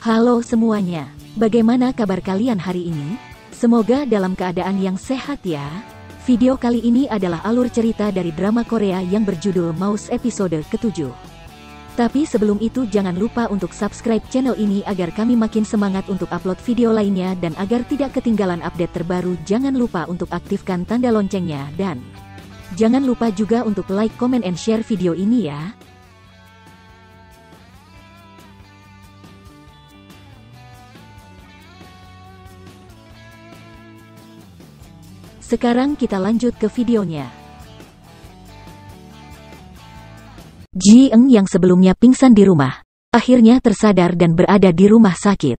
Halo semuanya, bagaimana kabar kalian hari ini? Semoga dalam keadaan yang sehat ya. Video kali ini adalah alur cerita dari drama Korea yang berjudul Mouse episode ke-7. Tapi sebelum itu jangan lupa untuk subscribe channel ini agar kami makin semangat untuk upload video lainnya, dan agar tidak ketinggalan update terbaru jangan lupa untuk aktifkan tanda loncengnya, dan jangan lupa juga untuk like, comment, and share video ini ya. Sekarang kita lanjut ke videonya. Ji Eng yang sebelumnya pingsan di rumah, akhirnya tersadar dan berada di rumah sakit.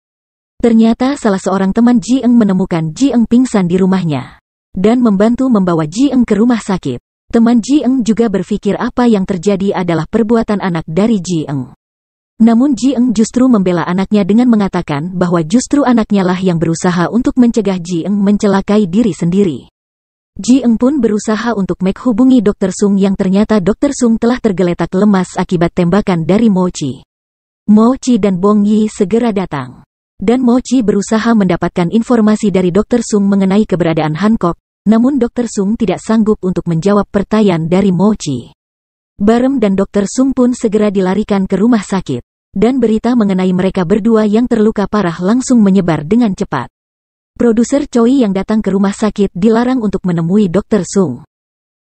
Ternyata salah seorang teman Ji Eng menemukan Ji Eng pingsan di rumahnya dan membantu membawa Ji Eng ke rumah sakit. Teman Ji Eng juga berpikir apa yang terjadi adalah perbuatan anak dari Ji Eng. Namun Ji Eng justru membela anaknya dengan mengatakan bahwa justru anaknya lah yang berusaha untuk mencegah Ji Eng mencelakai diri sendiri. Ji Eng pun berusaha untuk menghubungi Dr. Sung yang ternyata Dr. Sung telah tergeletak lemas akibat tembakan dari Mochi. Mochi dan Bong Yi segera datang. Dan Mochi berusaha mendapatkan informasi dari Dr. Sung mengenai keberadaan Hancock, namun Dr. Sung tidak sanggup untuk menjawab pertanyaan dari Mochi. Barem dan Dr. Sung pun segera dilarikan ke rumah sakit, dan berita mengenai mereka berdua yang terluka parah langsung menyebar dengan cepat. Produser Choi yang datang ke rumah sakit dilarang untuk menemui Dr. Sung.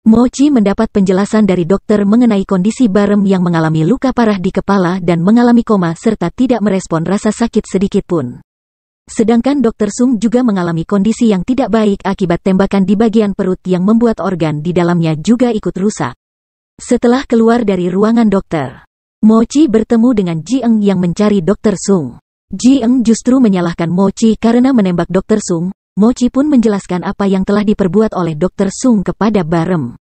Mochi mendapat penjelasan dari dokter mengenai kondisi Barem yang mengalami luka parah di kepala dan mengalami koma serta tidak merespon rasa sakit sedikit pun. Sedangkan Dr. Sung juga mengalami kondisi yang tidak baik akibat tembakan di bagian perut yang membuat organ di dalamnya juga ikut rusak. Setelah keluar dari ruangan dokter, Mochi bertemu dengan Ji Eng yang mencari Dr. Sung. Ji Eng justru menyalahkan Mochi karena menembak Dr. Sung. Mochi pun menjelaskan apa yang telah diperbuat oleh Dr. Sung kepada Barem.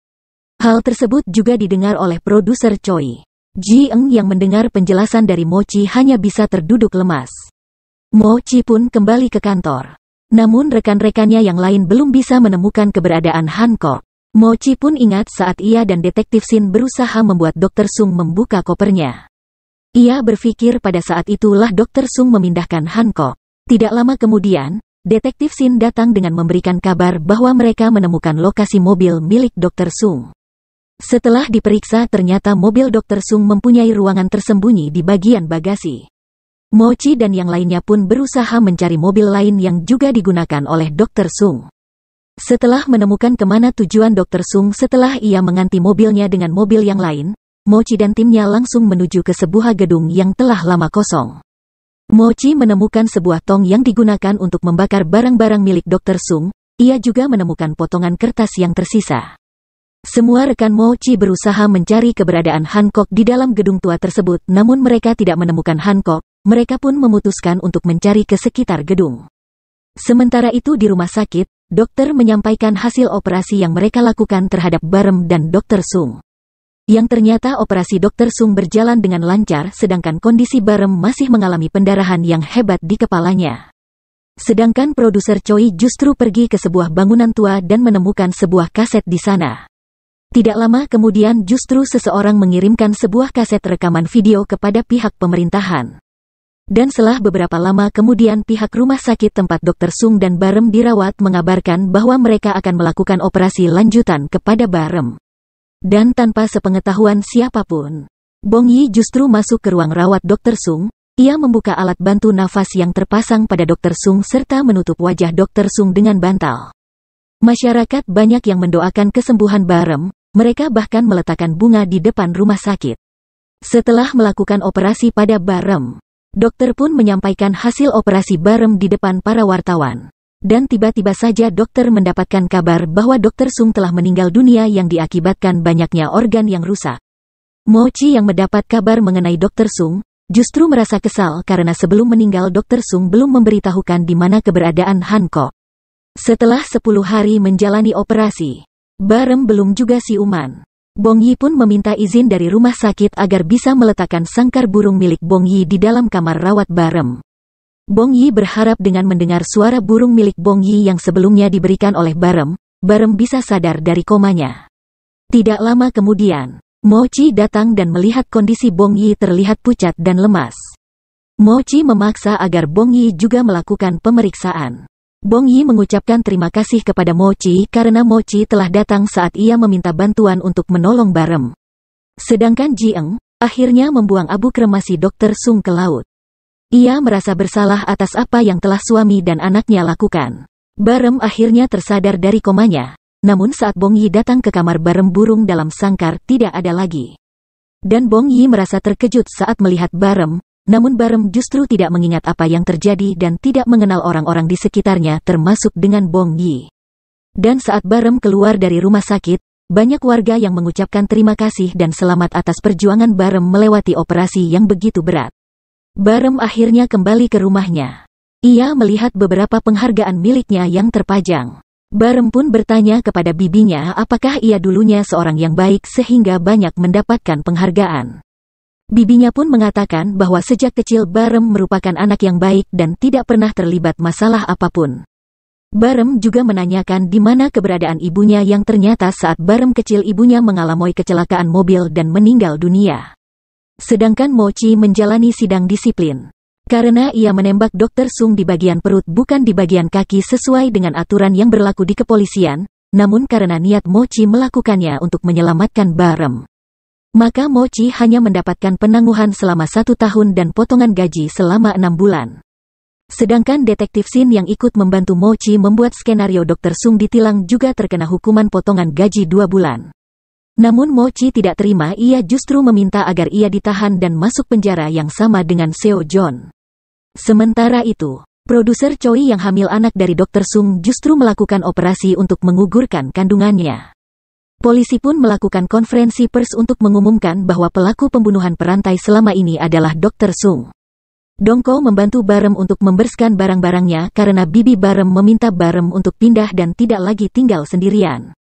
Hal tersebut juga didengar oleh produser Choi. Ji Eng yang mendengar penjelasan dari Mochi hanya bisa terduduk lemas. Mochi pun kembali ke kantor. Namun rekan-rekannya yang lain belum bisa menemukan keberadaan Hancock. Mochi pun ingat saat ia dan Detektif Shin berusaha membuat Dr. Sung membuka kopernya. Ia berpikir pada saat itulah Dr. Sung memindahkan Hancock. Tidak lama kemudian, Detektif Shin datang dengan memberikan kabar bahwa mereka menemukan lokasi mobil milik Dr. Sung. Setelah diperiksa ternyata mobil Dr. Sung mempunyai ruangan tersembunyi di bagian bagasi. Mochi dan yang lainnya pun berusaha mencari mobil lain yang juga digunakan oleh Dr. Sung. Setelah menemukan kemana tujuan Dr. Sung setelah ia mengganti mobilnya dengan mobil yang lain, Mochi dan timnya langsung menuju ke sebuah gedung yang telah lama kosong. Mochi menemukan sebuah tong yang digunakan untuk membakar barang-barang milik Dr. Sung. Ia juga menemukan potongan kertas yang tersisa. Semua rekan Mochi berusaha mencari keberadaan Hancock di dalam gedung tua tersebut, namun mereka tidak menemukan Hancock. Mereka pun memutuskan untuk mencari ke sekitar gedung. Sementara itu di rumah sakit, dokter menyampaikan hasil operasi yang mereka lakukan terhadap Barem dan Dr. Sung. Yang ternyata operasi Dr. Sung berjalan dengan lancar sedangkan kondisi Barem masih mengalami pendarahan yang hebat di kepalanya. Sedangkan produser Choi justru pergi ke sebuah bangunan tua dan menemukan sebuah kaset di sana. Tidak lama kemudian justru seseorang mengirimkan sebuah kaset rekaman video kepada pihak pemerintahan. Dan setelah beberapa lama kemudian pihak rumah sakit tempat Dr. Sung dan Barem dirawat mengabarkan bahwa mereka akan melakukan operasi lanjutan kepada Barem. Dan tanpa sepengetahuan siapapun, Bong Yi justru masuk ke ruang rawat Dr. Sung. Ia membuka alat bantu nafas yang terpasang pada Dr. Sung serta menutup wajah Dr. Sung dengan bantal. Masyarakat banyak yang mendoakan kesembuhan Barem. Mereka bahkan meletakkan bunga di depan rumah sakit. Setelah melakukan operasi pada Barem, dokter pun menyampaikan hasil operasi Barem di depan para wartawan. Dan tiba-tiba saja dokter mendapatkan kabar bahwa Dr. Sung telah meninggal dunia yang diakibatkan banyaknya organ yang rusak. Mochi yang mendapat kabar mengenai Dr. Sung, justru merasa kesal karena sebelum meninggal Dr. Sung belum memberitahukan di mana keberadaan Hancock. Setelah 10 hari menjalani operasi, Barem belum juga siuman. Bong Yi pun meminta izin dari rumah sakit agar bisa meletakkan sangkar burung milik Bong Yi di dalam kamar rawat Barem. Bong Yi berharap dengan mendengar suara burung milik Bong Yi yang sebelumnya diberikan oleh Barem, Barem bisa sadar dari komanya. Tidak lama kemudian, Mochi datang dan melihat kondisi Bong Yi terlihat pucat dan lemas. Mochi memaksa agar Bong Yi juga melakukan pemeriksaan. Bong Yi mengucapkan terima kasih kepada Mochi karena Mochi telah datang saat ia meminta bantuan untuk menolong Barem. Sedangkan Ji Eng akhirnya membuang abu kremasi Dr. Sung ke laut. Ia merasa bersalah atas apa yang telah suami dan anaknya lakukan. Barem akhirnya tersadar dari komanya. Namun saat Bong Yi datang ke kamar Barem, burung dalam sangkar tidak ada lagi. Dan Bong Yi merasa terkejut saat melihat Barem, namun Barem justru tidak mengingat apa yang terjadi dan tidak mengenal orang-orang di sekitarnya termasuk dengan Bong Yi. Dan saat Barem keluar dari rumah sakit, banyak warga yang mengucapkan terima kasih dan selamat atas perjuangan Barem melewati operasi yang begitu berat. Barem akhirnya kembali ke rumahnya. Ia melihat beberapa penghargaan miliknya yang terpajang. Barem pun bertanya kepada bibinya apakah ia dulunya seorang yang baik sehingga banyak mendapatkan penghargaan. Bibinya pun mengatakan bahwa sejak kecil Barem merupakan anak yang baik dan tidak pernah terlibat masalah apapun. Barem juga menanyakan di mana keberadaan ibunya yang ternyata saat Barem kecil ibunya mengalami kecelakaan mobil dan meninggal dunia. Sedangkan Mochi menjalani sidang disiplin. Karena ia menembak Dr. Sung di bagian perut bukan di bagian kaki sesuai dengan aturan yang berlaku di kepolisian, namun karena niat Mochi melakukannya untuk menyelamatkan Barem. Maka Mochi hanya mendapatkan penangguhan selama 1 tahun dan potongan gaji selama 6 bulan. Sedangkan detektif Shin yang ikut membantu Mochi membuat skenario Dr. Sung ditilang juga terkena hukuman potongan gaji 2 bulan. Namun Mochi tidak terima, ia justru meminta agar ia ditahan dan masuk penjara yang sama dengan Seo John. Sementara itu, produser Choi yang hamil anak dari Dr. Sung justru melakukan operasi untuk menggugurkan kandungannya. Polisi pun melakukan konferensi pers untuk mengumumkan bahwa pelaku pembunuhan perantai selama ini adalah Dr. Sung. Dongko membantu Barem untuk membersihkan barang-barangnya karena bibi Barem meminta Barem untuk pindah dan tidak lagi tinggal sendirian.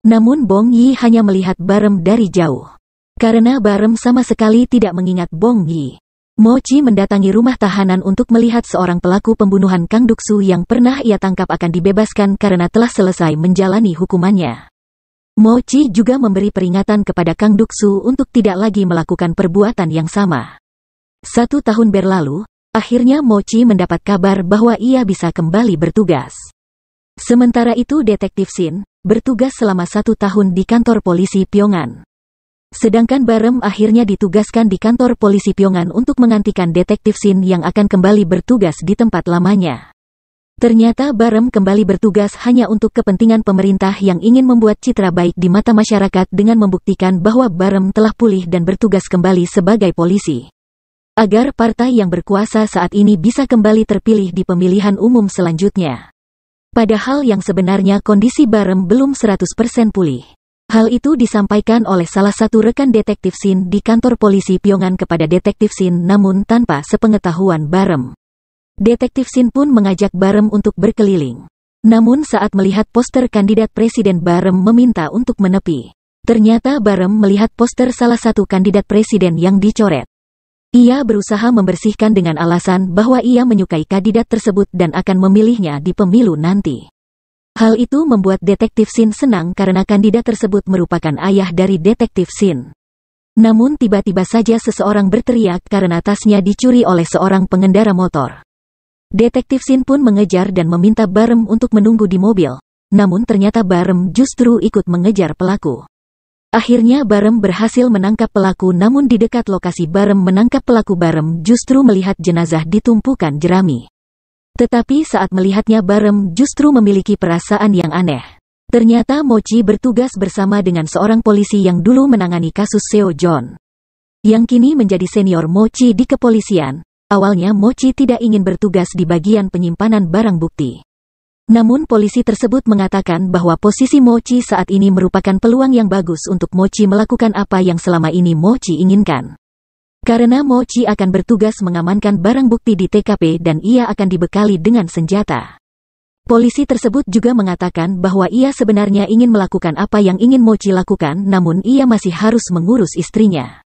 Namun Bong Yi hanya melihat Barem dari jauh. Karena Barem sama sekali tidak mengingat Bong Yi. Mochi mendatangi rumah tahanan untuk melihat seorang pelaku pembunuhan Kang Duksu yang pernah ia tangkap akan dibebaskan karena telah selesai menjalani hukumannya. Mochi juga memberi peringatan kepada Kang Duksu untuk tidak lagi melakukan perbuatan yang sama. 1 tahun berlalu, akhirnya Mochi mendapat kabar bahwa ia bisa kembali bertugas. Sementara itu detektif Shin bertugas selama 1 tahun di kantor polisi Pyongan. Sedangkan Barem akhirnya ditugaskan di kantor polisi Pyongan untuk menggantikan detektif Shin yang akan kembali bertugas di tempat lamanya. Ternyata Barem kembali bertugas hanya untuk kepentingan pemerintah yang ingin membuat citra baik di mata masyarakat dengan membuktikan bahwa Barem telah pulih dan bertugas kembali sebagai polisi. Agar partai yang berkuasa saat ini bisa kembali terpilih di pemilihan umum selanjutnya. Padahal yang sebenarnya kondisi Barem belum 100% pulih. Hal itu disampaikan oleh salah satu rekan detektif Shin di kantor polisi Pyongan kepada detektif Shin namun tanpa sepengetahuan Barem. Detektif Shin pun mengajak Barem untuk berkeliling. Namun saat melihat poster kandidat presiden Barem meminta untuk menepi. Ternyata Barem melihat poster salah satu kandidat presiden yang dicoret. Ia berusaha membersihkan dengan alasan bahwa ia menyukai kandidat tersebut dan akan memilihnya di pemilu nanti. Hal itu membuat detektif Shin senang karena kandidat tersebut merupakan ayah dari detektif Shin. Namun tiba-tiba saja seseorang berteriak karena tasnya dicuri oleh seorang pengendara motor. Detektif Shin pun mengejar dan meminta Barem untuk menunggu di mobil. Namun ternyata Barem justru ikut mengejar pelaku. Akhirnya Barem berhasil menangkap pelaku namun di dekat lokasi Barem menangkap pelaku Barem justru melihat jenazah ditumpukan jerami. Tetapi saat melihatnya Barem justru memiliki perasaan yang aneh. Ternyata Mochi bertugas bersama dengan seorang polisi yang dulu menangani kasus Seo John. Yang kini menjadi senior Mochi di kepolisian. Awalnya Mochi tidak ingin bertugas di bagian penyimpanan barang bukti. Namun polisi tersebut mengatakan bahwa posisi Mochi saat ini merupakan peluang yang bagus untuk Mochi melakukan apa yang selama ini Mochi inginkan. Karena Mochi akan bertugas mengamankan barang bukti di TKP dan ia akan dibekali dengan senjata. Polisi tersebut juga mengatakan bahwa ia sebenarnya ingin melakukan apa yang ingin Mochi lakukan namun ia masih harus mengurus istrinya.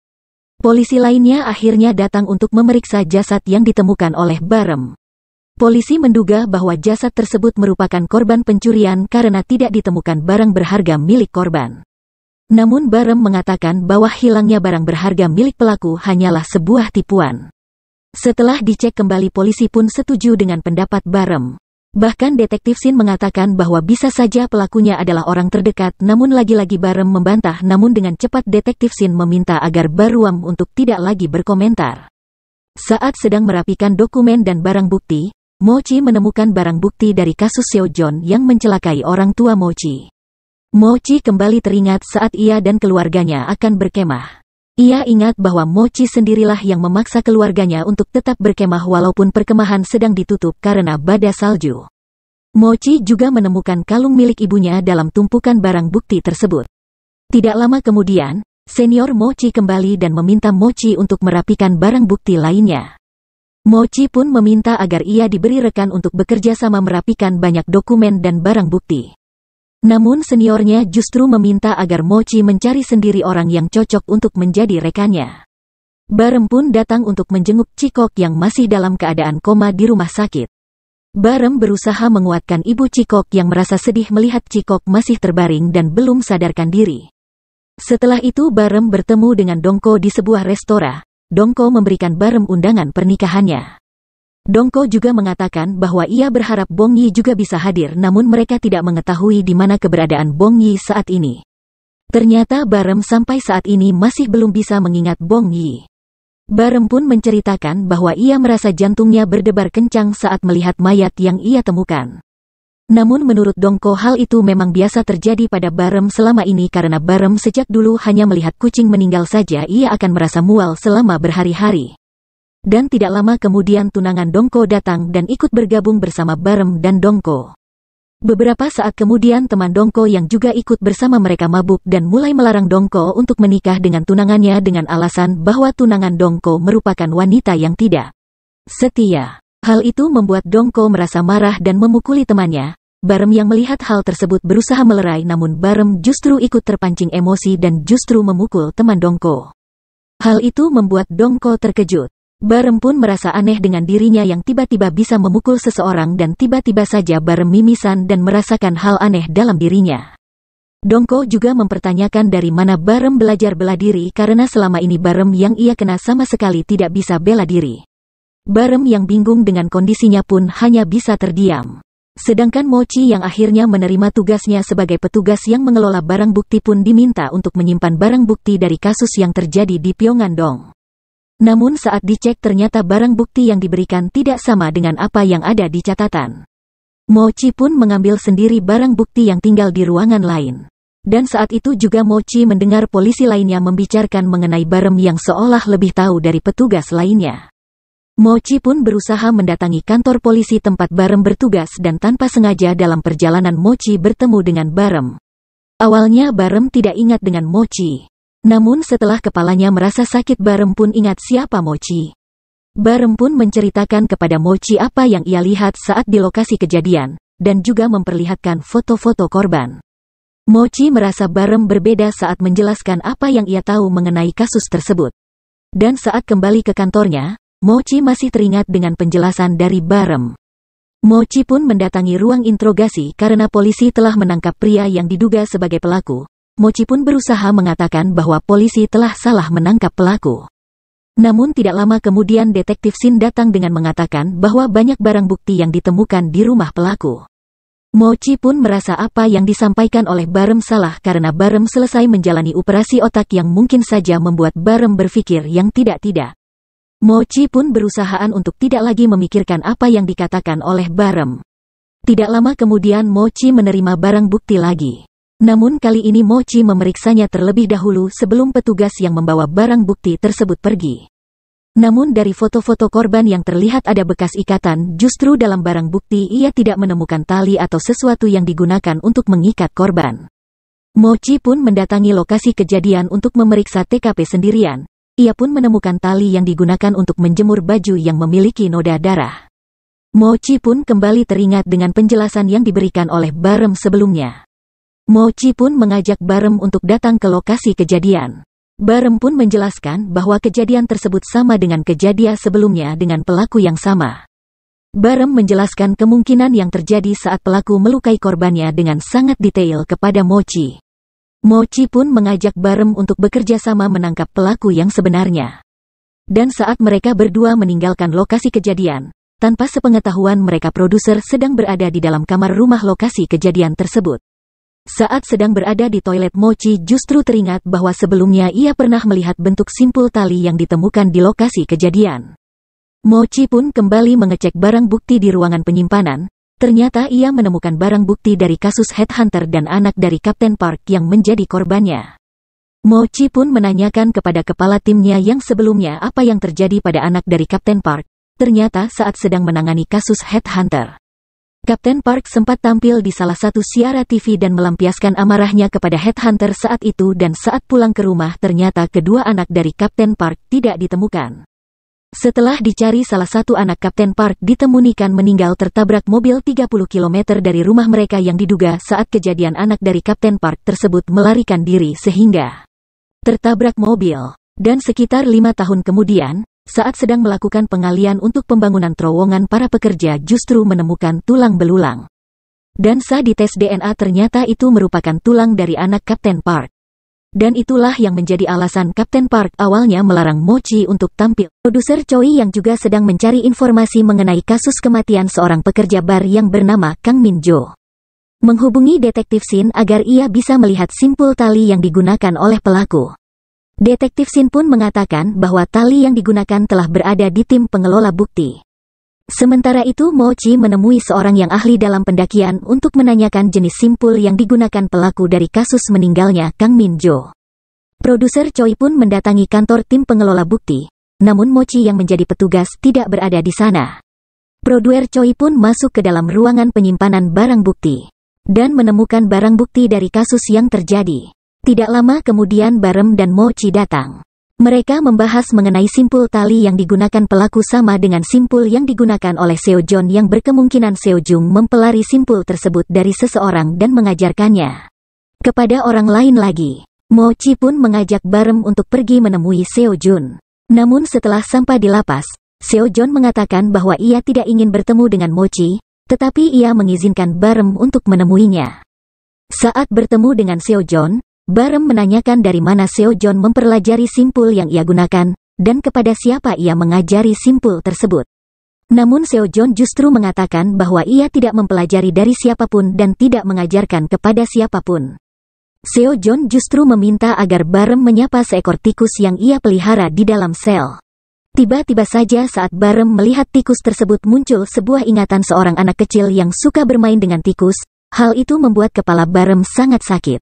Polisi lainnya akhirnya datang untuk memeriksa jasad yang ditemukan oleh Barem. Polisi menduga bahwa jasad tersebut merupakan korban pencurian karena tidak ditemukan barang berharga milik korban. Namun Barem mengatakan bahwa hilangnya barang berharga milik pelaku hanyalah sebuah tipuan. Setelah dicek kembali polisi pun setuju dengan pendapat Barem. Bahkan detektif Sin mengatakan bahwa bisa saja pelakunya adalah orang terdekat, namun lagi-lagi Barem membantah. Namun dengan cepat detektif Sin meminta agar Baruam untuk tidak lagi berkomentar. Saat sedang merapikan dokumen dan barang bukti, Mochi menemukan barang bukti dari kasus Seo John yang mencelakai orang tua Mochi. Mochi kembali teringat saat ia dan keluarganya akan berkemah. Ia ingat bahwa Mochi sendirilah yang memaksa keluarganya untuk tetap berkemah walaupun perkemahan sedang ditutup karena badai salju. Mochi juga menemukan kalung milik ibunya dalam tumpukan barang bukti tersebut. Tidak lama kemudian, senior Mochi kembali dan meminta Mochi untuk merapikan barang bukti lainnya. Mochi pun meminta agar ia diberi rekan untuk bekerja sama merapikan banyak dokumen dan barang bukti. Namun seniornya justru meminta agar Mochi mencari sendiri orang yang cocok untuk menjadi rekannya. Barem pun datang untuk menjenguk Cikok yang masih dalam keadaan koma di rumah sakit. Barem berusaha menguatkan ibu Cikok yang merasa sedih melihat Cikok masih terbaring dan belum sadarkan diri. Setelah itu Barem bertemu dengan Dongko di sebuah restoran. Dongko memberikan Barem undangan pernikahannya. Dongko juga mengatakan bahwa ia berharap Bong Yi juga bisa hadir, namun mereka tidak mengetahui di mana keberadaan Bong Yi saat ini. Ternyata Barem sampai saat ini masih belum bisa mengingat Bong Yi. Barem pun menceritakan bahwa ia merasa jantungnya berdebar kencang saat melihat mayat yang ia temukan. Namun menurut Dongko hal itu memang biasa terjadi pada Barem selama ini karena Barem sejak dulu hanya melihat kucing meninggal saja ia akan merasa mual selama berhari-hari. Dan tidak lama kemudian tunangan Dongko datang dan ikut bergabung bersama Barem dan Dongko. Beberapa saat kemudian teman Dongko yang juga ikut bersama mereka mabuk dan mulai melarang Dongko untuk menikah dengan tunangannya dengan alasan bahwa tunangan Dongko merupakan wanita yang tidak setia. Hal itu membuat Dongko merasa marah dan memukuli temannya. Barem yang melihat hal tersebut berusaha melerai namun Barem justru ikut terpancing emosi dan justru memukul teman Dongko. Hal itu membuat Dongko terkejut. Barem pun merasa aneh dengan dirinya yang tiba-tiba bisa memukul seseorang dan tiba-tiba saja Barem mimisan dan merasakan hal aneh dalam dirinya. Dongko juga mempertanyakan dari mana Barem belajar bela diri karena selama ini Barem yang ia kenal sama sekali tidak bisa bela diri. Barem yang bingung dengan kondisinya pun hanya bisa terdiam. Sedangkan Mochi yang akhirnya menerima tugasnya sebagai petugas yang mengelola barang bukti pun diminta untuk menyimpan barang bukti dari kasus yang terjadi di Pyongyang. Namun saat dicek ternyata barang bukti yang diberikan tidak sama dengan apa yang ada di catatan. Mochi pun mengambil sendiri barang bukti yang tinggal di ruangan lain. Dan saat itu juga Mochi mendengar polisi lainnya membicarakan mengenai Barem yang seolah lebih tahu dari petugas lainnya. Mochi pun berusaha mendatangi kantor polisi tempat Barem bertugas dan tanpa sengaja dalam perjalanan Mochi bertemu dengan Barem. Awalnya Barem tidak ingat dengan Mochi. Namun setelah kepalanya merasa sakit Barem pun ingat siapa Mochi. Barem pun menceritakan kepada Mochi apa yang ia lihat saat di lokasi kejadian, dan juga memperlihatkan foto-foto korban. Mochi merasa Barem berbeda saat menjelaskan apa yang ia tahu mengenai kasus tersebut. Dan saat kembali ke kantornya, Mochi masih teringat dengan penjelasan dari Barem. Mochi pun mendatangi ruang interogasi karena polisi telah menangkap pria yang diduga sebagai pelaku. Mochi pun berusaha mengatakan bahwa polisi telah salah menangkap pelaku. Namun tidak lama kemudian detektif Sin datang dengan mengatakan bahwa banyak barang bukti yang ditemukan di rumah pelaku. Mochi pun merasa apa yang disampaikan oleh Barem salah karena Barem selesai menjalani operasi otak yang mungkin saja membuat Barem berpikir yang tidak-tidak. Mochi pun berusaha untuk tidak lagi memikirkan apa yang dikatakan oleh Barem. Tidak lama kemudian Mochi menerima barang bukti lagi. Namun kali ini Mochi memeriksanya terlebih dahulu sebelum petugas yang membawa barang bukti tersebut pergi. Namun dari foto-foto korban yang terlihat ada bekas ikatan, justru dalam barang bukti ia tidak menemukan tali atau sesuatu yang digunakan untuk mengikat korban. Mochi pun mendatangi lokasi kejadian untuk memeriksa TKP sendirian. Ia pun menemukan tali yang digunakan untuk menjemur baju yang memiliki noda darah. Mochi pun kembali teringat dengan penjelasan yang diberikan oleh Barem sebelumnya. Mochi pun mengajak Barem untuk datang ke lokasi kejadian. Barem pun menjelaskan bahwa kejadian tersebut sama dengan kejadian sebelumnya dengan pelaku yang sama. Barem menjelaskan kemungkinan yang terjadi saat pelaku melukai korbannya dengan sangat detail kepada Mochi. Mochi pun mengajak Barem untuk bekerja sama menangkap pelaku yang sebenarnya. Dan saat mereka berdua meninggalkan lokasi kejadian, tanpa sepengetahuan mereka produser sedang berada di dalam kamar rumah lokasi kejadian tersebut. Saat sedang berada di toilet, Mochi justru teringat bahwa sebelumnya ia pernah melihat bentuk simpul tali yang ditemukan di lokasi kejadian. Mochi pun kembali mengecek barang bukti di ruangan penyimpanan. Ternyata ia menemukan barang bukti dari kasus Headhunter dan anak dari Kapten Park yang menjadi korbannya. Mochi pun menanyakan kepada kepala timnya yang sebelumnya apa yang terjadi pada anak dari Kapten Park. Ternyata saat sedang menangani kasus Headhunter, Kapten Park sempat tampil di salah satu siaran TV dan melampiaskan amarahnya kepada Headhunter saat itu, dan saat pulang ke rumah ternyata kedua anak dari Kapten Park tidak ditemukan. Setelah dicari, salah satu anak Kapten Park ditemukan meninggal tertabrak mobil 30 km dari rumah mereka yang diduga saat kejadian anak dari Kapten Park tersebut melarikan diri sehingga tertabrak mobil. Dan sekitar 5 tahun kemudian, saat sedang melakukan pengalian untuk pembangunan terowongan, para pekerja justru menemukan tulang belulang. Dan saat dites DNA ternyata itu merupakan tulang dari anak Kapten Park. Dan itulah yang menjadi alasan Kapten Park awalnya melarang Mochi untuk tampil. Produser Choi yang juga sedang mencari informasi mengenai kasus kematian seorang pekerja bar yang bernama Kang Min Jo menghubungi Detektif Shin agar ia bisa melihat simpul tali yang digunakan oleh pelaku. Detektif Shin pun mengatakan bahwa tali yang digunakan telah berada di tim pengelola bukti. Sementara itu Mochi menemui seorang yang ahli dalam pendakian untuk menanyakan jenis simpul yang digunakan pelaku dari kasus meninggalnya Kang Min Jo. Produser Choi pun mendatangi kantor tim pengelola bukti, namun Mochi yang menjadi petugas tidak berada di sana. Produser Choi pun masuk ke dalam ruangan penyimpanan barang bukti dan menemukan barang bukti dari kasus yang terjadi. Tidak lama kemudian Barem dan Mochi datang. Mereka membahas mengenai simpul tali yang digunakan pelaku sama dengan simpul yang digunakan oleh Seo Jon, yang berkemungkinan Seo Jung mempelari simpul tersebut dari seseorang dan mengajarkannya kepada orang lain lagi. Mochi pun mengajak Barem untuk pergi menemui Seo Jun. Namun setelah sampai di lapas, Seo Jon mengatakan bahwa ia tidak ingin bertemu dengan Mochi, tetapi ia mengizinkan Barem untuk menemuinya. Saat bertemu dengan Seo Jon, Barem menanyakan dari mana Seo Jon mempelajari simpul yang ia gunakan, dan kepada siapa ia mengajari simpul tersebut. Namun Seo Jon justru mengatakan bahwa ia tidak mempelajari dari siapapun dan tidak mengajarkan kepada siapapun. Seo Jon justru meminta agar Barem menyapa seekor tikus yang ia pelihara di dalam sel. Tiba-tiba saja saat Barem melihat tikus tersebut, muncul sebuah ingatan seorang anak kecil yang suka bermain dengan tikus. Hal itu membuat kepala Barem sangat sakit.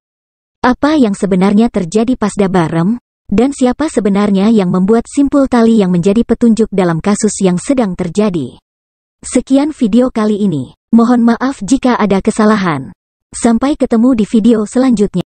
Apa yang sebenarnya terjadi pada Barem? Dan siapa sebenarnya yang membuat simpul tali yang menjadi petunjuk dalam kasus yang sedang terjadi? Sekian video kali ini. Mohon maaf jika ada kesalahan. Sampai ketemu di video selanjutnya.